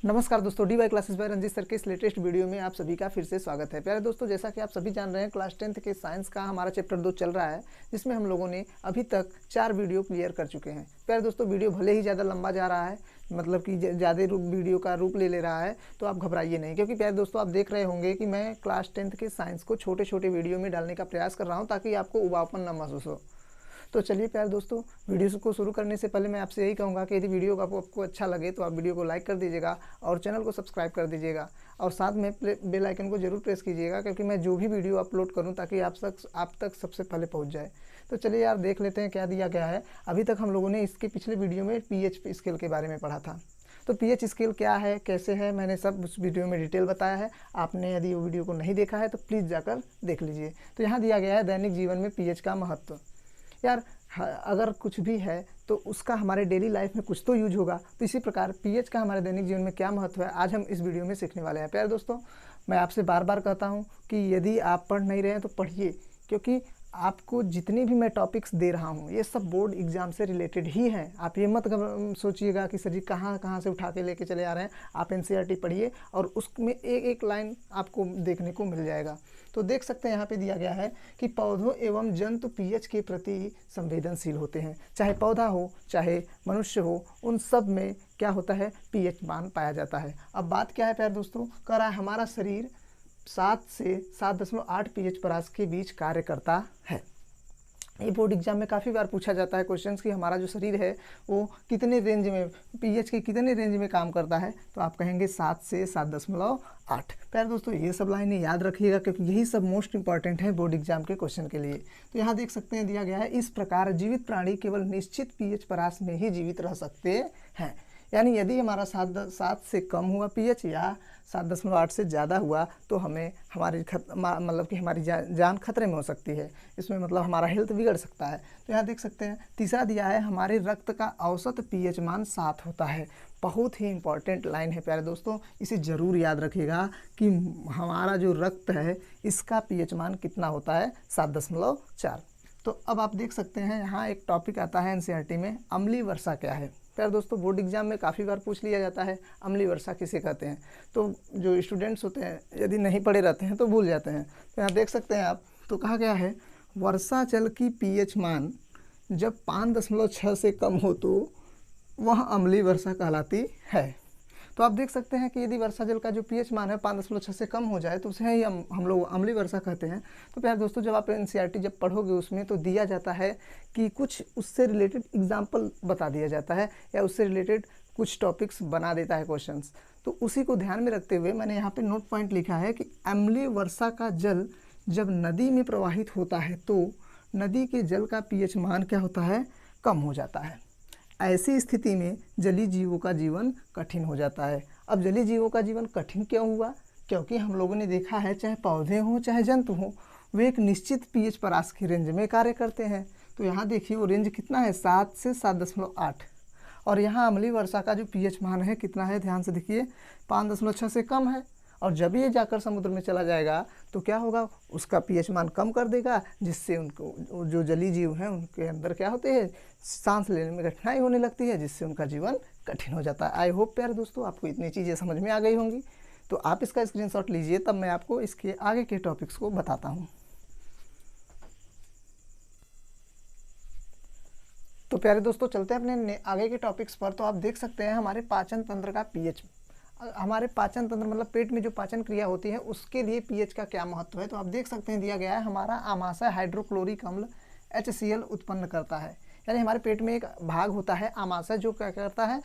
नमस्कार दोस्तों, D Y classes by Ranjeet sir के इस लेटेस्ट वीडियो में आप सभी का फिर से स्वागत है। प्यारे दोस्तों, जैसा कि आप सभी जान रहे हैं, क्लास 10th के साइंस का हमारा चैप्टर 2 चल रहा है, जिसमें हम लोगों ने अभी तक 4 वीडियो क्लियर कर चुके हैं। प्यारे दोस्तों, वीडियो भले ही ज़्यादा लंबा जा रहा है, मतलब कि ज़्यादा वीडियो का रूप ले रहा है, तो आप घबराइए नहीं, क्योंकि प्यारे दोस्तों आप देख रहे होंगे कि मैं क्लास 10th के साइंस को छोटे छोटे वीडियो में डालने का प्रयास कर रहा हूँ, ताकि आपको उबाऊपन न महसूस हो। तो चलिए प्यारे दोस्तों, वीडियो को शुरू करने से पहले मैं आपसे यही कहूँगा कि यदि वीडियो आपको अच्छा लगे तो आप वीडियो को लाइक कर दीजिएगा और चैनल को सब्सक्राइब कर दीजिएगा और साथ में बेल आइकन को जरूर प्रेस कीजिएगा, क्योंकि मैं जो भी वीडियो अपलोड करूँ ताकि आप तक सबसे पहले पहुँच जाए। तो चलिए यार, देख लेते हैं क्या दिया गया है। अभी तक हम लोगों ने इसके पिछले वीडियो में पीएच स्केल के बारे में पढ़ा था। तो पीएच स्केल क्या है, कैसे है, मैंने सब उस वीडियो में डिटेल बताया है। आपने यदि वो वीडियो को नहीं देखा है तो प्लीज़ जाकर देख लीजिए। तो यहाँ दिया गया है दैनिक जीवन में पीएच का महत्व। यार, अगर कुछ भी है तो उसका हमारे डेली लाइफ में कुछ तो यूज होगा, तो इसी प्रकार पीएच का हमारे दैनिक जीवन में क्या महत्व है, आज हम इस वीडियो में सीखने वाले हैं। प्यारे दोस्तों, मैं आपसे बार बार कहता हूँ कि यदि आप पढ़ नहीं रहे हैं तो पढ़िए, क्योंकि आपको जितने भी मैं टॉपिक्स दे रहा हूँ ये सब बोर्ड एग्जाम से रिलेटेड ही हैं। आप ये मत सोचिएगा कि सर जी कहाँ से उठा के लेके चले आ रहे हैं। आप एनसीईआरटी पढ़िए और उसमें एक एक लाइन आपको देखने को मिल जाएगा। तो देख सकते हैं यहाँ पे दिया गया है कि पौधों एवं जंतु पीएच के प्रति संवेदनशील होते हैं। चाहे पौधा हो चाहे मनुष्य हो, उन सब में क्या होता है, पीएच मान पाया जाता है। अब बात क्या है प्यारे दोस्तों, कह रहा है हमारा शरीर 7 से 7.8 पीएच परास के बीच कार्य करता है। ये बोर्ड एग्जाम में काफ़ी बार पूछा जाता है क्वेश्चंस कि हमारा जो शरीर है वो कितने रेंज में, पीएच के कितने रेंज में काम करता है, तो आप कहेंगे 7 से 7.8। प्यारे दोस्तों, ये सब लाइनें याद रखिएगा, क्योंकि यही सब मोस्ट इंपॉर्टेंट है बोर्ड एग्जाम के क्वेश्चन के लिए। तो यहाँ देख सकते हैं दिया गया है, इस प्रकार जीवित प्राणी केवल निश्चित पीएच परास में ही जीवित रह सकते हैं। यानी यदि हमारा 7 से कम हुआ पीएच या 7.8 से ज़्यादा हुआ तो हमें मतलब कि हमारी जान खतरे में हो सकती है। इसमें मतलब हमारा हेल्थ बिगड़ सकता है। तो यहाँ देख सकते हैं तीसरा दिया है, हमारे रक्त का औसत पीएच मान 7 होता है। बहुत ही इंपॉर्टेंट लाइन है प्यारे दोस्तों, इसे ज़रूर याद रखिएगा कि हमारा जो रक्त है इसका पीएच मान कितना होता है, 7.4। तो अब आप देख सकते हैं यहाँ एक टॉपिक आता है एनसीईआरटी में, अम्लीय वर्षा क्या है। प्यारे दोस्तों, बोर्ड एग्जाम में काफ़ी बार पूछ लिया जाता है अम्लीय वर्षा किसे कहते हैं। तो जो स्टूडेंट्स होते हैं यदि नहीं पढ़े रहते हैं तो भूल जाते हैं। तो यहाँ देख सकते हैं आप, तो कहा गया है वर्षा जल की पीएच मान जब 5.6 से कम हो तो वह अम्लीय वर्षा कहलाती है। तो आप देख सकते हैं कि यदि वर्षा जल का जो पीएच मान है 5.6 से कम हो जाए तो उसे ही हम लोग अम्लीय वर्षा कहते हैं। तो प्यारे दोस्तों, जब आप एनसीईआरटी जब पढ़ोगे उसमें तो दिया जाता है कि कुछ उससे रिलेटेड एग्जाम्पल बता दिया जाता है या उससे रिलेटेड कुछ टॉपिक्स बना देता है क्वेश्चंस। तो उसी को ध्यान में रखते हुए मैंने यहाँ पे नोट पॉइंट लिखा है कि अम्लीय वर्षा का जल जब नदी में प्रवाहित होता है तो नदी के जल का पीएच मान क्या होता है, कम हो जाता है। ऐसी स्थिति में जलीय जीवों का जीवन कठिन हो जाता है। अब जलीय जीवों का जीवन कठिन क्यों हुआ, क्योंकि हम लोगों ने देखा है चाहे पौधे हों चाहे जंतु हों, वे एक निश्चित पीएच परास की रेंज में कार्य करते हैं। तो यहाँ देखिए वो रेंज कितना है, 7 से 7.8। और यहाँ अम्लीय वर्षा का जो पीएच मान है कितना है, ध्यान से देखिए, 5.6 से कम है। और जब ये जाकर समुद्र में चला जाएगा तो क्या होगा, उसका पीएच मान कम कर देगा, जिससे उनको जो जलीय जीव हैं उनके अंदर क्या होते हैं, सांस लेने में कठिनाई होने लगती है, जिससे उनका जीवन कठिन हो जाता है। आई होप प्यारे दोस्तों आपको इतनी चीज़ें समझ में आ गई होंगी। तो आप इसका स्क्रीनशॉट लीजिए, तब मैं आपको इसके आगे के टॉपिक्स को बताता हूँ। तो प्यारे दोस्तों, चलते हैं अपने आगे के टॉपिक्स पर। तो आप देख सकते हैं हमारे पाचन तंत्र का पीएच, हमारे पाचन तंत्र मतलब पेट में जो पाचन क्रिया होती है उसके लिए पीएच का क्या महत्व है। तो आप देख सकते हैं दिया गया है, हमारा आमाशय हाइड्रोक्लोरिक अम्ल HCl उत्पन्न करता है। यानी हमारे पेट में एक भाग होता है आमाशय, जो क्या करता है,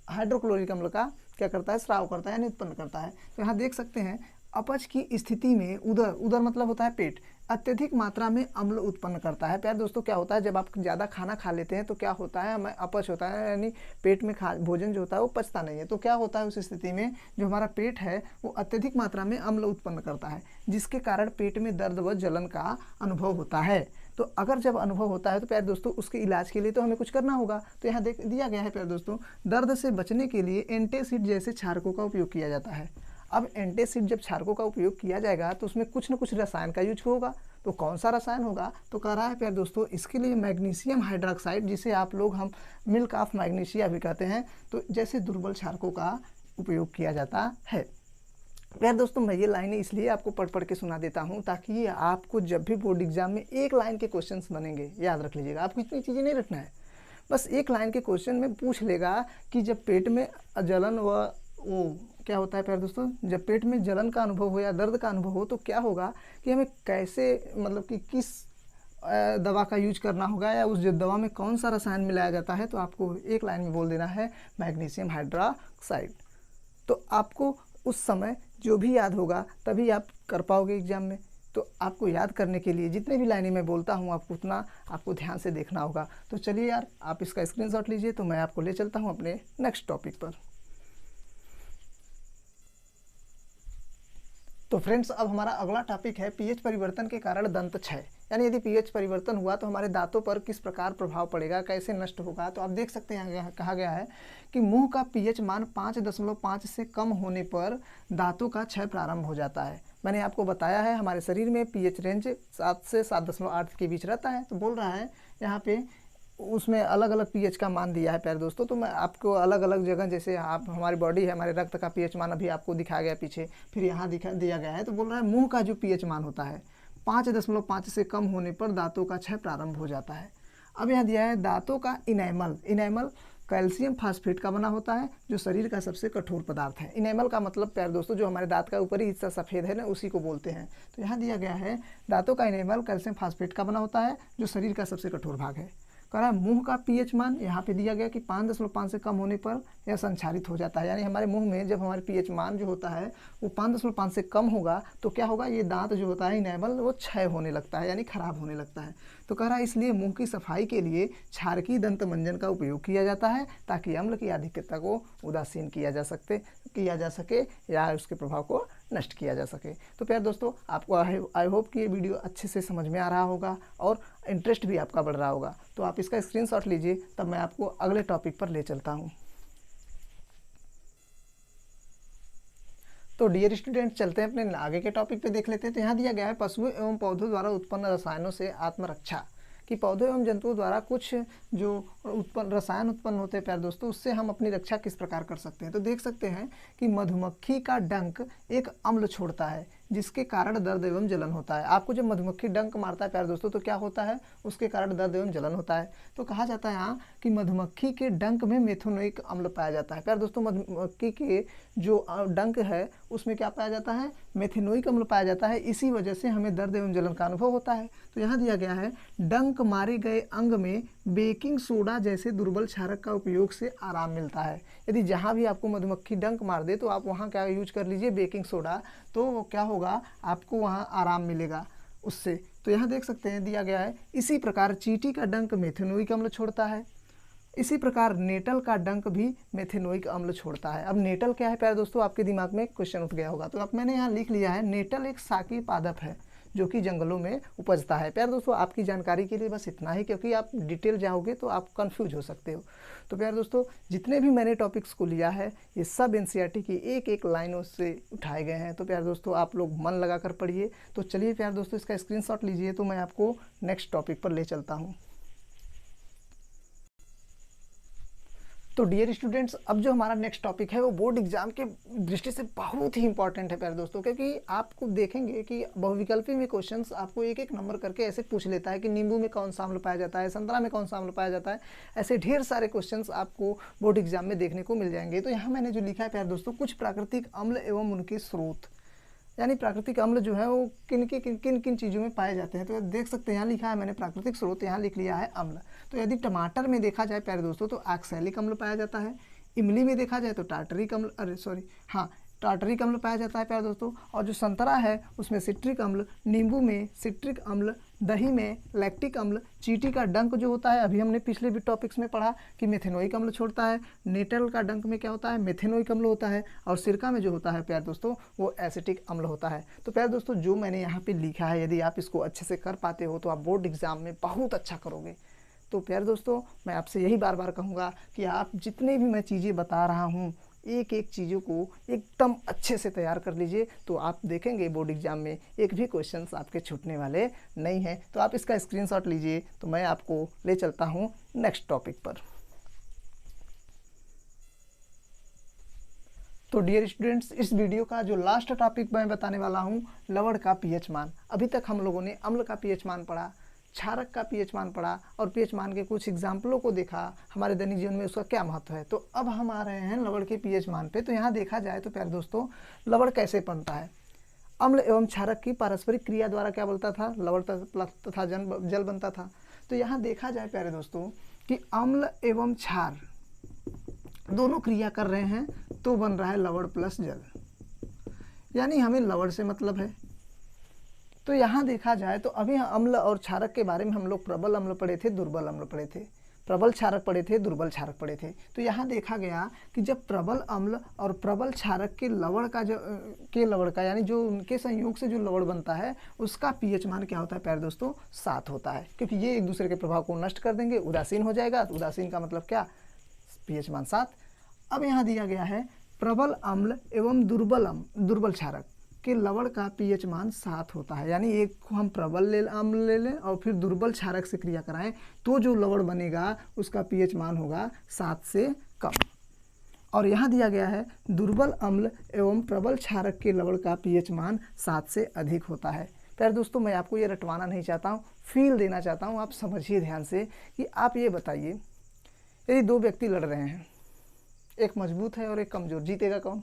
हाइड्रोक्लोरिक अम्ल का क्या करता है, स्राव करता है यानी उत्पन्न करता है। तो यहाँ देख सकते हैं अपच की स्थिति में उदर मतलब होता है पेट, अत्यधिक मात्रा में अम्ल उत्पन्न करता है। प्यारे दोस्तों, क्या होता है जब आप ज़्यादा खाना खा लेते हैं तो क्या होता है, हमें अपच होता है, यानी पेट में भोजन जो होता है वो पचता नहीं है। तो क्या होता है उस स्थिति में जो हमारा पेट है वो अत्यधिक मात्रा में अम्ल उत्पन्न करता है, जिसके कारण पेट में दर्द व जलन का अनुभव होता है। तो अगर जब अनुभव होता है तो प्यारे दोस्तों उसके इलाज के लिए तो हमें कुछ करना होगा। तो यहाँ दिया गया है प्यारे दोस्तों, दर्द से बचने के लिए एंटासिड जैसे क्षारकों का उपयोग किया जाता है। अब एंटासिड जब क्षारकों का उपयोग किया जाएगा तो उसमें कुछ न कुछ रसायन का यूज होगा। तो कौन सा रसायन होगा, तो कह रहा है प्यारे दोस्तों इसके लिए मैग्नीशियम हाइड्रॉक्साइड, जिसे आप लोग हम मिल्क ऑफ मैग्नीशिया भी कहते हैं। तो जैसे दुर्बल क्षारकों का उपयोग किया जाता है। प्यारे दोस्तों, मैं ये लाइनें इसलिए आपको पढ़ पढ़ के सुना देता हूँ ताकि आपको जब भी बोर्ड एग्जाम में एक लाइन के क्वेश्चंस बनेंगे, याद रख लीजिएगा, आपको इतनी चीज़ें नहीं रखना है, बस एक लाइन के क्वेश्चन में पूछ लेगा कि जब पेट में जलन व वो क्या होता है प्यारे दोस्तों, जब पेट में जलन का अनुभव हो या दर्द का अनुभव हो तो क्या होगा कि हमें कैसे, मतलब कि किस दवा का यूज करना होगा या उस दवा में कौन सा रसायन मिलाया जाता है, तो आपको एक लाइन में बोल देना है मैग्नीशियम हाइड्रोक्साइड। तो आपको उस समय जो भी याद होगा तभी आप कर पाओगे एग्जाम में। तो आपको याद करने के लिए जितने भी लाइनें मैं बोलता हूँ आपको उतना आपको ध्यान से देखना होगा। तो चलिए यार, आप इसका स्क्रीनशॉट लीजिए, तो मैं आपको ले चलता हूँ अपने नेक्स्ट टॉपिक पर। तो फ्रेंड्स, अब हमारा अगला टॉपिक है पीएच परिवर्तन के कारण दंत क्षय, यानी यदि पीएच परिवर्तन हुआ तो हमारे दांतों पर किस प्रकार प्रभाव पड़ेगा, कैसे नष्ट होगा। तो आप देख सकते हैं यहाँ कहा गया है कि मुंह का पीएच मान 5.5 से कम होने पर दांतों का क्षय प्रारंभ हो जाता है। मैंने आपको बताया है हमारे शरीर में पीएच रेंज 7 से 7.8 के बीच रहता है। तो बोल रहा है यहाँ पे उसमें अलग अलग पीएच का मान दिया है प्यारे दोस्तों। तो मैं आपको अलग अलग जगह, जैसे आप हमारी बॉडी है, हमारे रक्त का पीएच मान अभी आपको दिखाया गया पीछे, फिर यहाँ दिया गया है। तो बोल रहा है मुंह का जो पीएच मान होता है 5.5 से कम होने पर दांतों का क्षय प्रारंभ हो जाता है। अब यहाँ दिया है दांतों का इनेमल। इनेमल कैल्शियम फास्फेट का बना होता है जो शरीर का सबसे कठोर पदार्थ है। इनेमल का मतलब प्यारे दोस्तों जो हमारे दांत का ऊपरी हिस्सा सफ़ेद है ना, उसी को बोलते हैं। तो यहाँ दिया गया है दांतों का इनेमल कैल्शियम फास्फेट का बना होता है जो शरीर का सबसे कठोर भाग है। कह रहा है मुंह का पीएच मान यहाँ पे दिया गया कि 5.5 से कम होने पर यह संक्षारित हो जाता है, यानी हमारे मुंह में जब हमारे पीएच मान जो होता है वो 5.5 से कम होगा तो क्या होगा, ये दांत जो होता है इनेमल वो क्षय होने लगता है, यानी खराब होने लगता है। तो कह रहा है इसलिए मुंह की सफाई के लिए क्षारकीय दंत मंजन का उपयोग किया जाता है ताकि अम्ल की अधिकता को उदासीन किया जा सके या उसके प्रभाव को नष्ट किया जा सके। तो प्यारे दोस्तों, आपको आई होप कि ये वीडियो अच्छे से समझ में आ रहा होगा और इंटरेस्ट भी आपका बढ़ रहा होगा। तो आप इसका स्क्रीनशॉट लीजिए, तब मैं आपको अगले टॉपिक पर ले चलता हूँ। तो डियर स्टूडेंट, चलते हैं अपने आगे के टॉपिक पे देख लेते हैं। तो यहाँ दिया गया है पशुओं एवं पौधों द्वारा उत्पन्न रसायनों से आत्मरक्षा, कि पौधों एवं जंतुओं द्वारा कुछ जो रसायन उत्पन्न होते हैं प्यारे दोस्तों, उससे हम अपनी रक्षा किस प्रकार कर सकते हैं। तो देख सकते हैं कि मधुमक्खी का डंक एक अम्ल छोड़ता है जिसके कारण दर्द एवं जलन होता है। आपको जब मधुमक्खी डंक मारता है प्यारे दोस्तों तो क्या होता है, उसके कारण दर्द एवं जलन होता है। तो कहा जाता है यहाँ कि मधुमक्खी के डंक में मेथनोइक अम्ल पाया जाता है। प्यारे दोस्तों, मधुमक्खी के जो डंक है उसमें क्या पाया जाता है, मेथनोइक अम्ल पाया जाता है। इसी वजह से हमें दर्द एवं जलन का अनुभव होता है। तो यहाँ दिया गया है डंक मारे गए अंग में बेकिंग सोडा जैसे दुर्बल क्षारक का उपयोग से आराम मिलता है। यदि जहाँ भी आपको मधुमक्खी डंक मार दे तो आप वहाँ क्या यूज कर लीजिए, बेकिंग सोडा, तो क्या होगा, आपको वहाँ आराम मिलेगा उससे। तो यहाँ देख सकते हैं दिया गया है इसी प्रकार चींटी का डंक मेथनोइक अम्ल छोड़ता है, इसी प्रकार नेटल का डंक भी मेथनोइक अम्ल छोड़ता है। अब नेटल क्या है प्यारे दोस्तों, आपके दिमाग में क्वेश्चन उठ गया होगा। तो अब मैंने यहाँ लिख लिया है नेटल एक शाकीय पादप है जो कि जंगलों में उपजता है। प्यारे दोस्तों, आपकी जानकारी के लिए बस इतना ही, क्योंकि आप डिटेल जाओगे तो आप कंफ्यूज हो सकते हो। तो प्यारे दोस्तों, जितने भी मैंने टॉपिक्स को लिया है ये सब एनसीईआरटी की एक एक लाइनों से उठाए गए हैं। तो प्यारे दोस्तों, आप लोग मन लगा कर पढ़िए। तो चलिए प्यारे दोस्तों, इसका स्क्रीनशॉट लीजिए, तो मैं आपको नेक्स्ट टॉपिक पर ले चलता हूँ। तो डियर स्टूडेंट्स, अब जो हमारा नेक्स्ट टॉपिक है वो बोर्ड एग्जाम के दृष्टि से बहुत ही इंपॉर्टेंट है प्यारे दोस्तों, क्योंकि आपको देखेंगे कि बहुविकल्पी में क्वेश्चंस आपको एक एक नंबर करके ऐसे पूछ लेता है कि नींबू में कौन सा अम्ल पाया जाता है, संतरा में कौन सा अम्ल पाया जाता है। ऐसे ढेर सारे क्वेश्चंस आपको बोर्ड एग्जाम में देखने को मिल जाएंगे। तो यहाँ मैंने जो लिखा है प्यारे दोस्तों, कुछ प्राकृतिक अम्ल एवं उनके स्रोत, यानी प्राकृतिक अम्ल जो है वो किन किन चीज़ों में पाए जाते हैं। तो देख सकते हैं यहाँ लिखा है मैंने प्राकृतिक स्रोत, यहाँ लिख लिया है अम्ल। तो यदि टमाटर में देखा जाए प्यारे दोस्तों तो ऑक्सैलिक अम्ल पाया जाता है, इमली में देखा जाए तो टार्टरिक अम्ल, टार्टरिक अम्ल पाया जाता है प्यारे दोस्तों। और जो संतरा है उसमें सिट्रिक अम्ल, नींबू में सिट्रिक अम्ल, दही में लैक्टिक अम्ल, चींटी का डंक जो होता है अभी हमने पिछले भी टॉपिक्स में पढ़ा कि मेथेनोइक अम्ल छोड़ता है, नेटल का डंक में क्या होता है, मेथेनोइक अम्ल होता है, और सिरका में जो होता है प्यारे दोस्तों वो एसिटिक अम्ल होता है। तो प्यारे दोस्तों, जो मैंने यहाँ पे लिखा है यदि आप इसको अच्छे से कर पाते हो तो आप बोर्ड एग्जाम में बहुत अच्छा करोगे। तो प्यारे दोस्तों, मैं आपसे यही बार बार कहूँगा कि आप जितने भी मैं चीज़ें बता रहा हूँ एक एक चीज़ों को एकदम अच्छे से तैयार कर लीजिए, तो आप देखेंगे बोर्ड एग्जाम में एक भी क्वेश्चंस आपके छूटने वाले नहीं हैं। तो आप इसका स्क्रीनशॉट लीजिए, तो मैं आपको ले चलता हूँ नेक्स्ट टॉपिक पर। तो डियर स्टूडेंट्स, इस वीडियो का जो लास्ट टॉपिक मैं बताने वाला हूँ, लवण का पीएच मान। अभी तक हम लोगों ने अम्ल का पीएच मान पढ़ा, क्षारक का पीएच मान पढ़ा और पीएच मान के कुछ एग्जाम्पलों को देखा, हमारे दैनिक जीवन में उसका क्या महत्व है। तो अब हम आ रहे हैं लवण के पीएच मान पे। तो यहाँ देखा जाए तो प्यारे दोस्तों, लवण कैसे बनता है। अम्ल एवं क्षारक की पारस्परिक क्रिया द्वारा क्या बनता था, लवण तथा जल बनता था। तो यहाँ देखा जाए प्यारे दोस्तों कि अम्ल एवं क्षार दोनों क्रिया कर रहे हैं तो बन रहा है लवण प्लस जल, यानी हमें लवण से मतलब है। तो यहाँ देखा जाए तो अभी अम्ल और क्षारक के बारे में हम लोग प्रबल अम्ल पढ़े थे, दुर्बल अम्ल पढ़े थे, प्रबल क्षारक पढ़े थे, दुर्बल क्षारक पढ़े थे। तो यहाँ देखा गया कि जब प्रबल अम्ल और प्रबल क्षारक के लवण का यानी जो उनके संयोग से जो लवण बनता है उसका पीएच मान क्या होता है प्यारे दोस्तों, 7 होता है। क्योंकि ये एक दूसरे के प्रभाव को नष्ट कर देंगे, उदासीन हो जाएगा। तो उदासीन का मतलब क्या, पीएच मान 7। अब यहाँ दिया गया है प्रबल अम्ल एवं दुर्बल क्षारक के लवण का पीएच मान 7 होता है। यानी एक को हम प्रबल अम्ल ले लें और फिर दुर्बल क्षारक से क्रिया कराएं तो जो लवण बनेगा उसका पीएच मान होगा 7 से कम। और यहाँ दिया गया है दुर्बल अम्ल एवं प्रबल क्षारक के लवण का पीएच मान 7 से अधिक होता है। प्यारे दोस्तों, मैं आपको ये रटवाना नहीं चाहता हूँ, फील देना चाहता हूँ। आप समझिए ध्यान से कि आप ये बताइए, यदि 2 व्यक्ति लड़ रहे हैं, एक मजबूत है और एक कमज़ोर, जीतेगा कौन?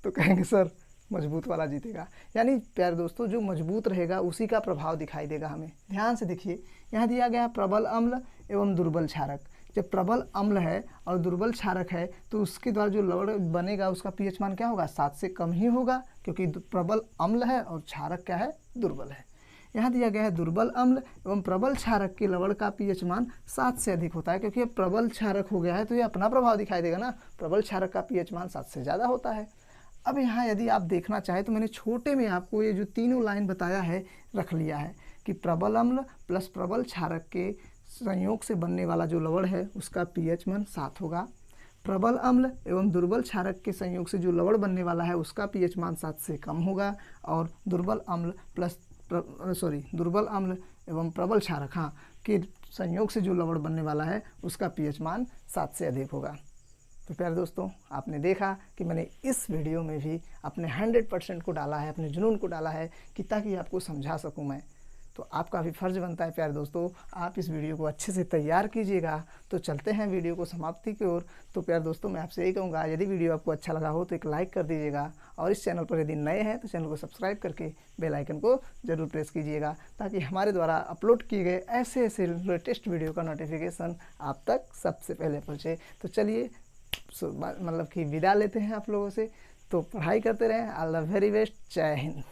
तो कहेंगे सर मजबूत वाला जीतेगा। यानी प्यारे दोस्तों, जो मजबूत रहेगा उसी का प्रभाव दिखाई देगा हमें। ध्यान से देखिए, यहाँ दिया गया प्रबल अम्ल एवं दुर्बल क्षारक। जब प्रबल अम्ल है और दुर्बल क्षारक है तो उसके द्वारा जो लवण बनेगा उसका पीएच मान क्या होगा, 7 से कम ही होगा, क्योंकि प्रबल अम्ल है और क्षारक क्या है, दुर्बल है। यहाँ दिया गया है दुर्बल अम्ल एवं प्रबल क्षारक के लवण का पीएच मान 7 से अधिक होता है। क्योंकि ये प्रबल क्षारक हो गया है तो ये अपना प्रभाव दिखाई देगा ना, प्रबल क्षारक का पीएच मान 7 से ज़्यादा होता है। अब यहाँ यदि आप देखना चाहें तो मैंने छोटे में आपको ये जो तीनों लाइन बताया है रख लिया है कि प्रबल अम्ल प्लस प्रबल क्षारक के संयोग से बनने वाला जो लवण है उसका पीएच मान 7 होगा। प्रबल अम्ल एवं दुर्बल क्षारक के संयोग से जो लवण बनने वाला है उसका पीएच मान 7 से कम होगा। और दुर्बल अम्ल एवं प्रबल क्षारक के संयोग से जो लवण बनने वाला है उसका पीएच मान 7 से अधिक होगा। तो प्यारे दोस्तों, आपने देखा कि मैंने इस वीडियो में भी अपने 100% को डाला है, अपने जुनून को डाला है कि ताकि आपको समझा सकूं मैं। तो आपका भी फर्ज बनता है प्यारे दोस्तों, आप इस वीडियो को अच्छे से तैयार कीजिएगा। तो चलते हैं वीडियो को समाप्ति की ओर। तो प्यारे दोस्तों, मैं आपसे यही कहूँगा, यदि वीडियो आपको अच्छा लगा हो तो एक लाइक कर दीजिएगा और इस चैनल पर यदि नए हैं तो चैनल को सब्सक्राइब करके बेल आइकन को जरूर प्रेस कीजिएगा, ताकि हमारे द्वारा अपलोड किए गए ऐसे लेटेस्ट वीडियो का नोटिफिकेशन आप तक सबसे पहले पहुँचे। तो चलिए मतलब कि विदा लेते हैं आप लोगों से। तो पढ़ाई करते रहें। All the very best. जय हिंद।